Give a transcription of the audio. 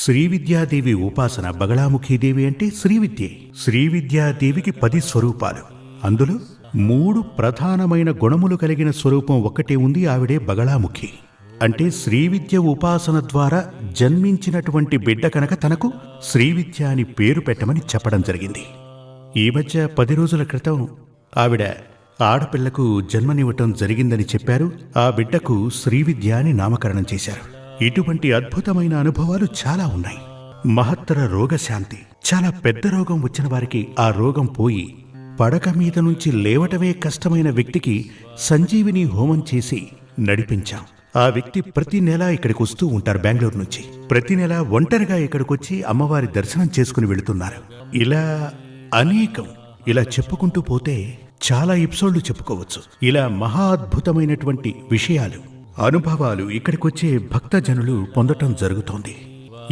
శ్రీవిద్యాదేవి ఉపాసన. బగళాముఖీదేవి అంటే శ్రీవిద్యే. శ్రీవిద్యాదేవికి 10 స్వరూపాలు. అందులో 3 ప్రధానమైన గుణములు కలిగిన స్వరూపం ఒక్కటే ఉంది, ఆవిడే బగళాముఖి. అంటే శ్రీవిద్య ఉపాసన ద్వారా జన్మించినటువంటి బిడ్డ కనుక తనకు శ్రీవిద్య అని పేరు పెట్టమని చెప్పడం జరిగింది. ఈ మధ్య 10 రోజుల క్రితం ఆవిడ ఆడపిల్లకు జన్మనివ్వటం జరిగిందని చెప్పారు. ఆ బిడ్డకు శ్రీవిద్య అని నామకరణం చేశారు. ఇటువంటి అద్భుతమైన అనుభవాలు చాలా ఉన్నాయి. మహత్తర రోగశాంతి. చాలా పెద్ద రోగం వచ్చిన వారికి ఆ రోగం పోయి పడక మీద నుంచి లేవటమే కష్టమైన వ్యక్తికి సంజీవిని హోమం చేసి నడిపించాం. ఆ వ్యక్తి ప్రతి నెల ఇక్కడికి వస్తూ ఉంటారు. బెంగళూరు నుంచి ప్రతి నెల ఒంటరిగా ఇక్కడికొచ్చి అమ్మవారి దర్శనం చేసుకుని వెళుతున్నారు. ఇలా అనేకం. ఇలా చెప్పుకుంటూ పోతే చాలా ఎపిసోడ్లు చెప్పుకోవచ్చు. ఇలా మహా అద్భుతమైనటువంటి విషయాలు, అనుభవాలు ఇక్కడికొచ్చే భక్తజనులు పొందటం జరుగుతోంది.